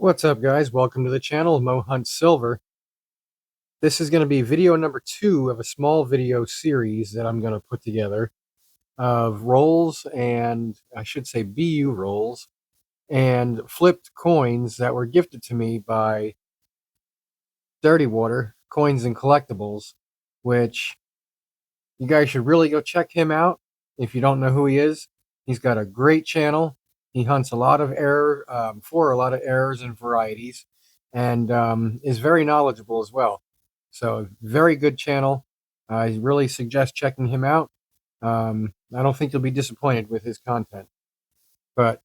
What's up, guys? Welcome to the channel, Mo Hunt Silver. This is going to be video number 2 of a small video series that I'm going to put together of rolls, and I should say BU rolls, and flipped coins that were gifted to me by Dirty Water Coins and Collectibles, which you guys should really go check him out if you don't know who he is. He's got a great channel. He hunts a lot of for a lot of errors and varieties, and is very knowledgeable as well. So very good channel. I really suggest checking him out. I don't think you'll be disappointed with his content. But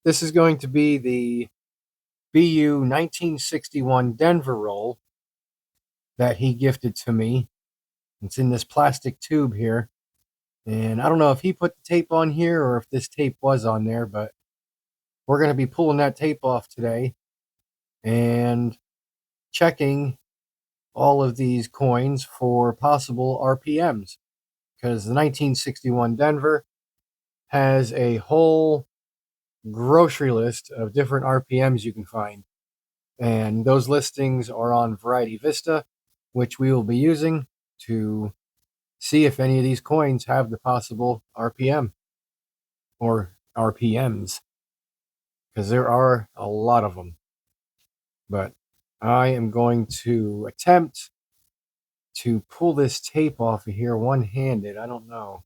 this is going to be the BU 1961 Denver roll that he gifted to me. It's in this plastic tube here. And I don't know if he put the tape on here or if this tape was on there, but we're going to be pulling that tape off today and checking all of these coins for possible RPMs, because the 1961 Denver has a whole grocery list of different RPMs you can find. And those listings are on Variety Vista, which we will be using to see if any of these coins have the possible RPM or RPMs, because there are a lot of them. But I am going to attempt to pull this tape off of here one-handed. I don't know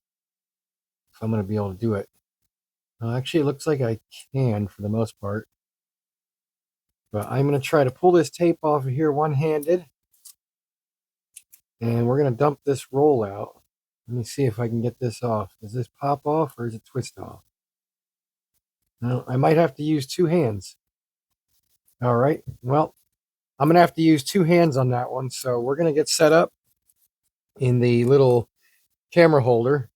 if I'm going to be able to do it. Actually, it looks like I can for the most part. But I'm going to try to pull this tape off of here one-handed. And we're going to dump this roll out. Let me see if I can get this off. Does this pop off or is it twist off? No, I might have to use two hands. All right. Well, I'm going to have to use two hands on that one. So we're going to get set up in the little camera holder,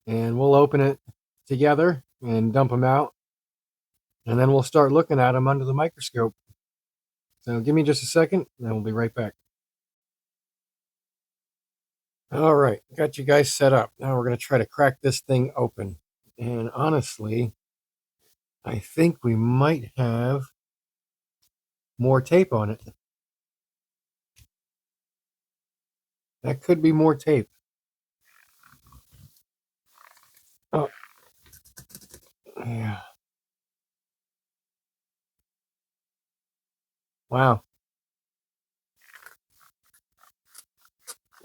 and we'll open it together and dump them out. And then we'll start looking at them under the microscope. So give me just a second, and we'll be right back. All right, got you guys set up. Now we're going to try to crack this thing open. And honestly, I think we might have more tape on it. That could be more tape. Oh, yeah. Wow.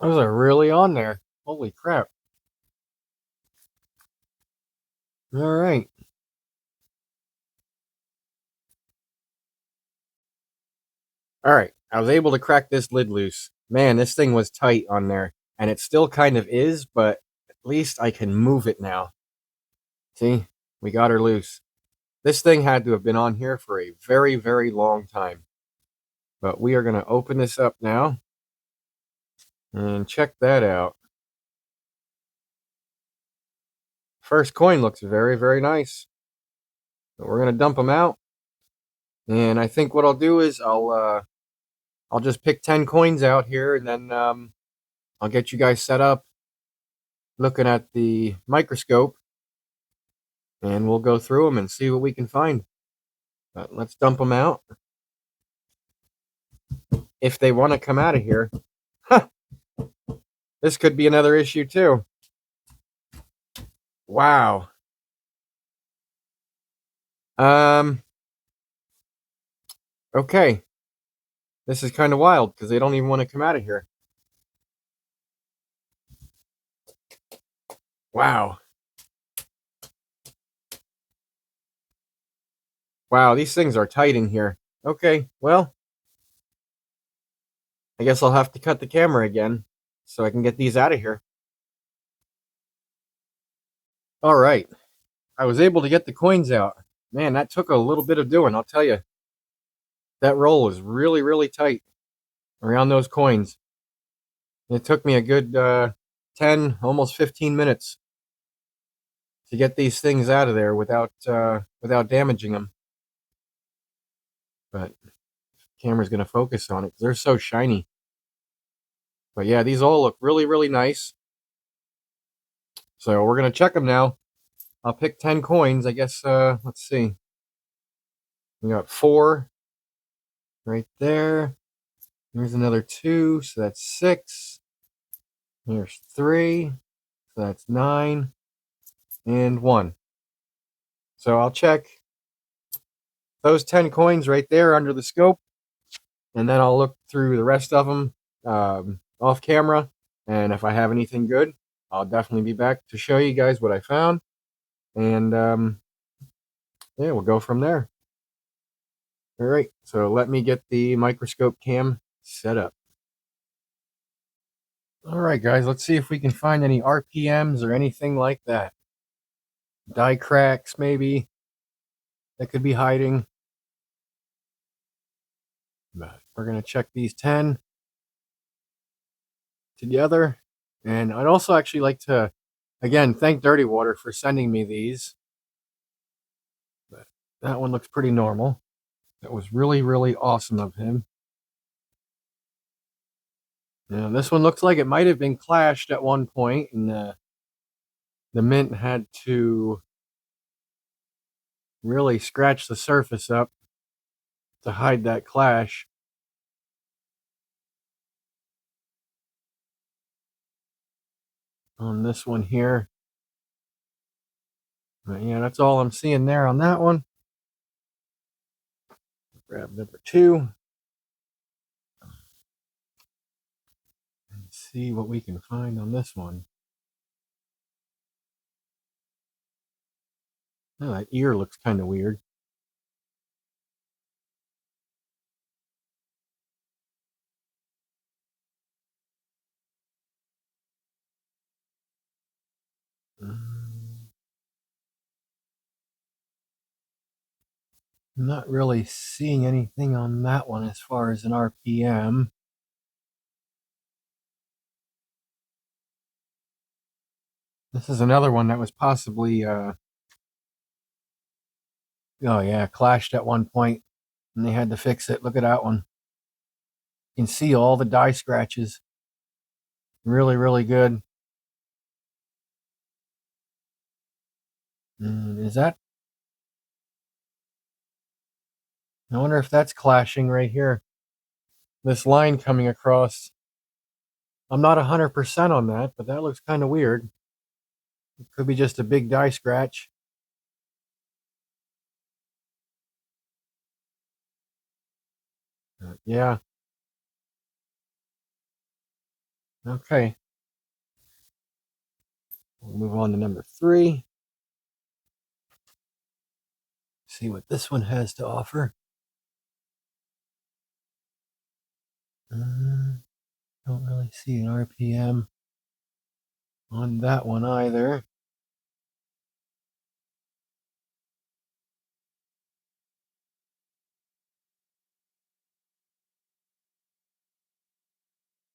Those are really on there. Holy crap. All right. All right. I was able to crack this lid loose. Man, this thing was tight on there. And it still kind of is, but at least I can move it now. See? We got her loose. This thing had to have been on here for a very, very long time. But we are going to open this up now and check that out. First coin looks very, very nice. So we're going to dump them out. And I think what I'll do is I'll just pick 10 coins out here, and then I'll get you guys set up looking at the microscope, and we'll go through them and see what we can find. But let's dump them out. If they want to come out of here. This could be another issue too. Wow. Okay. This is kind of wild because they don't even want to come out of here. Wow. Wow, these things are tight in here. Okay, well, I guess I'll have to cut the camera again so I can get these out of here. All right. I was able to get the coins out. Man, that took a little bit of doing, I'll tell you. That roll was really, really tight around those coins. It took me a good 10, almost 15 minutes to get these things out of there without damaging them. But the camera's going to focus on it because they're so shiny. But yeah, these all look really, really nice. So we're going to check them now. I'll pick 10 coins, I guess. Let's see. We got 4 right there. Here's another 2, so that's 6. Here's 3, so that's 9, and 1. So I'll check those 10 coins right there under the scope, and then I'll look through the rest of them off camera. And if I have anything good, I'll definitely be back to show you guys what I found. And yeah, we'll go from there. All right, so let me get the microscope cam set up. All right, guys, let's see if we can find any RPMs or anything like that. Die cracks, maybe, that could be hiding. But we're going to check these 10 together. And I'd also actually like to, again, thank Dirty Water for sending me these. But that one looks pretty normal. That was really, really awesome of him. Now, this one looks like it might have been clashed at one point, and the mint had to really scratch the surface up to hide that clash. On this one here. But yeah, that's all I'm seeing there on that one. Grab number 2. And see what we can find on this one. Oh, that ear looks kind of weird. I'm not really seeing anything on that one as far as an RPM. This is another one that was possibly, oh yeah, clashed at one point, and they had to fix it. Look at that one. You can see all the die scratches. Really, really good. Is that? I wonder if that's clashing right here. This line coming across. I'm not 100% on that, but that looks kind of weird. It could be just a big die scratch. Yeah. Okay. We'll move on to number 3. See what this one has to offer. Don't really see an RPM on that one either.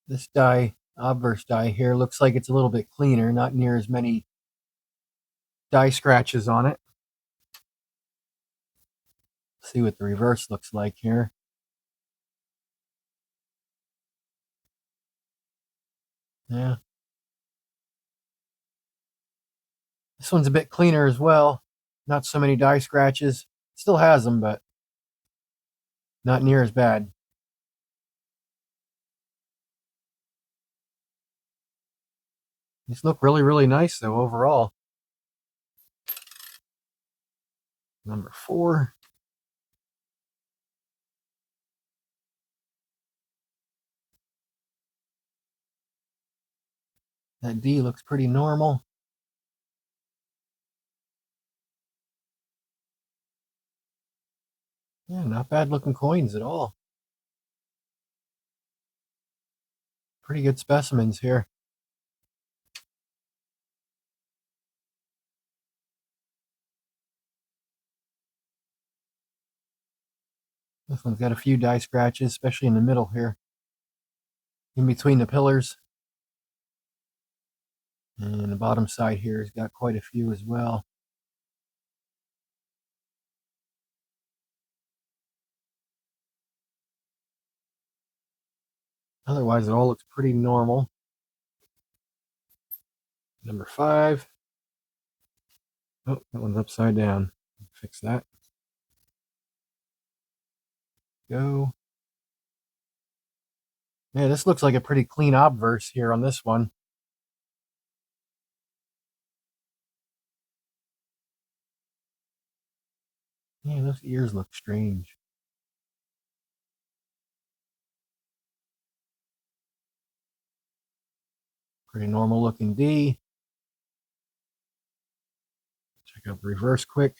This die, obverse die here, looks like it's a little bit cleaner, not near as many die scratches on it. See what the reverse looks like here. Yeah. This one's a bit cleaner as well. Not so many die scratches. Still has them, but not near as bad. These look really, really nice, though, overall. Number 4. That D looks pretty normal. Yeah, not bad looking coins at all. Pretty good specimens here. This one's got a few die scratches, especially in the middle here. In between the pillars. And the bottom side here has got quite a few as well. Otherwise, it all looks pretty normal. Number 5. Oh, that one's upside down. Fix that. Go. Yeah, this looks like a pretty clean obverse here on this one. Yeah, those ears look strange. Pretty normal looking D. Check out the reverse quick.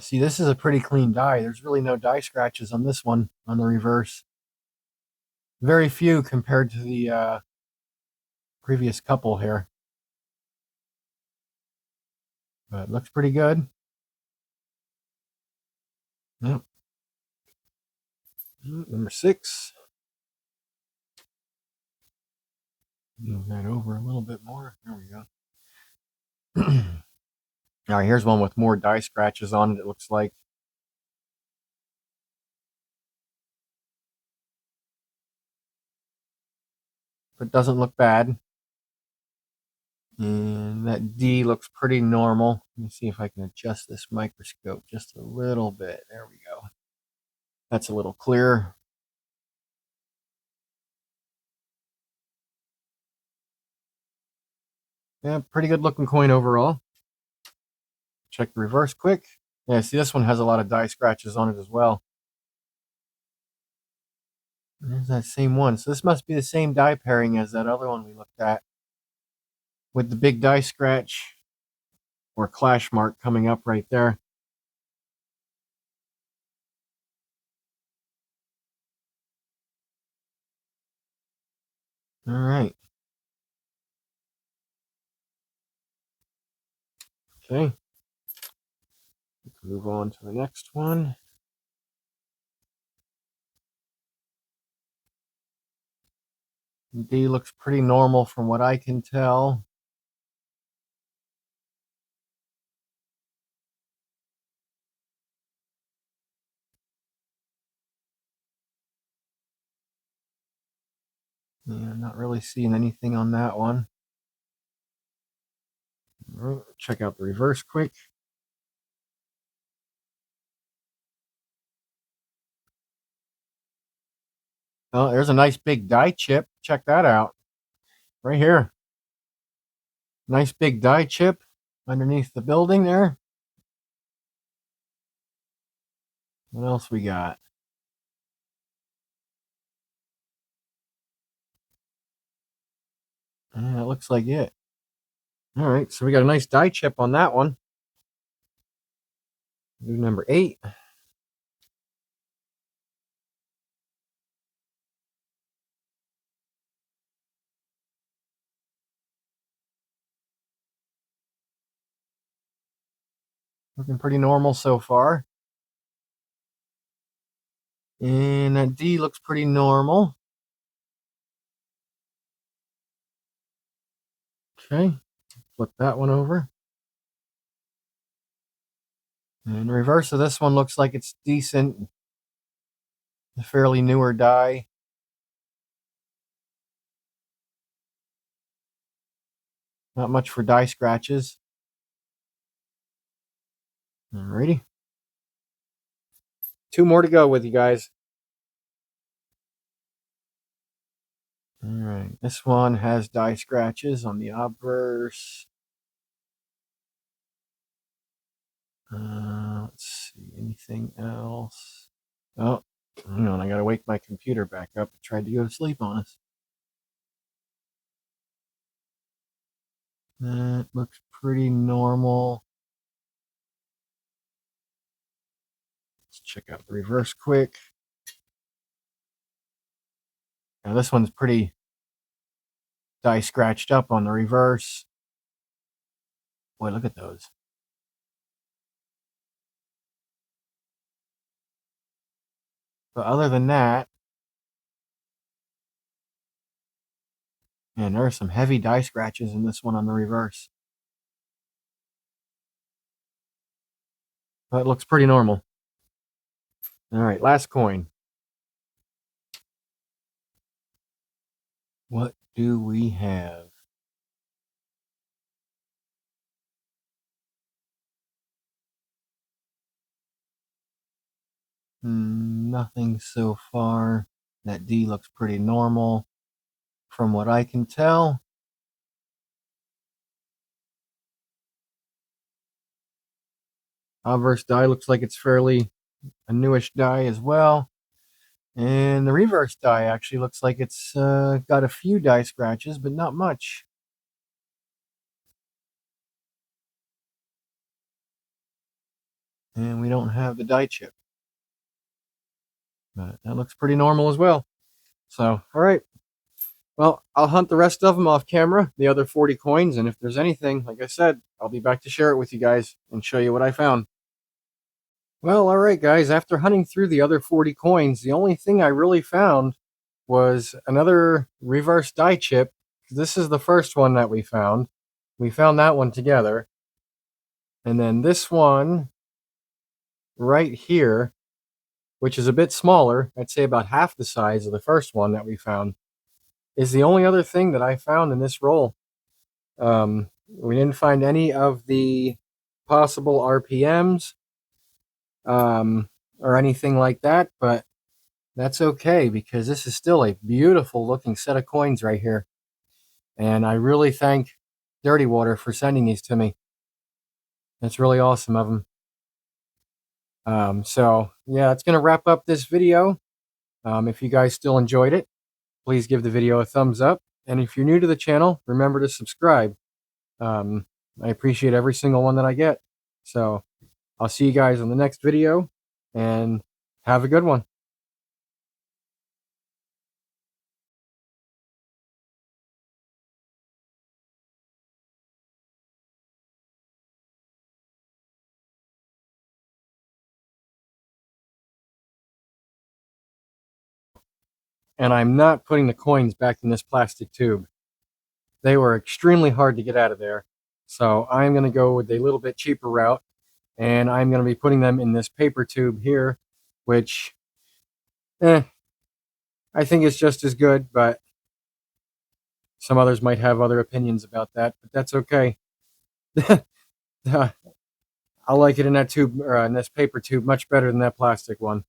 See, this is a pretty clean die. There's really no die scratches on this one on the reverse. Very few compared to the previous couple here. But it looks pretty good. Yep. Number 6. Move that over a little bit more. There we go. All right, here's one with more die scratches on it, it looks like. But doesn't look bad. And that D looks pretty normal. Let me see if I can adjust this microscope just a little bit. There we go. That's a little clearer. Yeah, pretty good looking coin overall. Check the reverse quick. Yeah, see, this one has a lot of die scratches on it as well. There's that same one. So this must be the same die pairing as that other one we looked at, with the big die scratch or clash mark coming up right there. All right. Okay. Let's move on to the next one. D looks pretty normal from what I can tell. Yeah, not really seeing anything on that one. Check out the reverse quick. Oh, there's a nice big die chip. Check that out. Right here. Nice big die chip underneath the building there. What else we got? Yeah, it looks like it. All right, so we got a nice die chip on that one. Do number 8. Looking pretty normal so far. And that D looks pretty normal. Okay, flip that one over. And the reverse of this one looks like it's decent. A fairly newer die. Not much for die scratches. Alrighty. 2 more to go with you guys. Alright, this one has die scratches on the obverse. Let's see, anything else? Oh, hang on, I gotta wake my computer back up. It tried to go to sleep on us. That looks pretty normal. Let's check out the reverse quick. Now this one's pretty die scratched up on the reverse. Boy, look at those. But other than that, man, there are some heavy die scratches in this one on the reverse. But it looks pretty normal. All right, last coin. What do we have? Nothing so far. That D looks pretty normal from what I can tell. Obverse die looks like it's fairly a newish die as well. And the reverse die actually looks like it's got a few die scratches, but not much. And we don't have the die chip. But that looks pretty normal as well. So, all right. Well, I'll hunt the rest of them off camera, the other 40 coins, and if there's anything, like I said, I'll be back to share it with you guys and show you what I found. Well, all right, guys, after hunting through the other 40 coins, the only thing I really found was another reverse die chip. This is the first one that we found. We found that one together. And then this one right here, which is a bit smaller, I'd say about half the size of the first one that we found, is the only other thing that I found in this roll. We didn't find any of the possible RPMs or anything like that, but that's okay because this is still a beautiful looking set of coins right here. And I really thank Dirty Water for sending these to me. That's really awesome of them. So yeah, it's going to wrap up this video. If you guys still enjoyed it, please give the video a thumbs up. And if you're new to the channel, remember to subscribe. I appreciate every single one that I get. So I'll see you guys on the next video and have a good one. And I'm not putting the coins back in this plastic tube. They were extremely hard to get out of there. So I'm going to go with a little bit cheaper route. And I'm going to be putting them in this paper tube here, which I think is just as good, but some others might have other opinions about that, but that's okay. I like it in that tube, or in this paper tube, much better than that plastic one.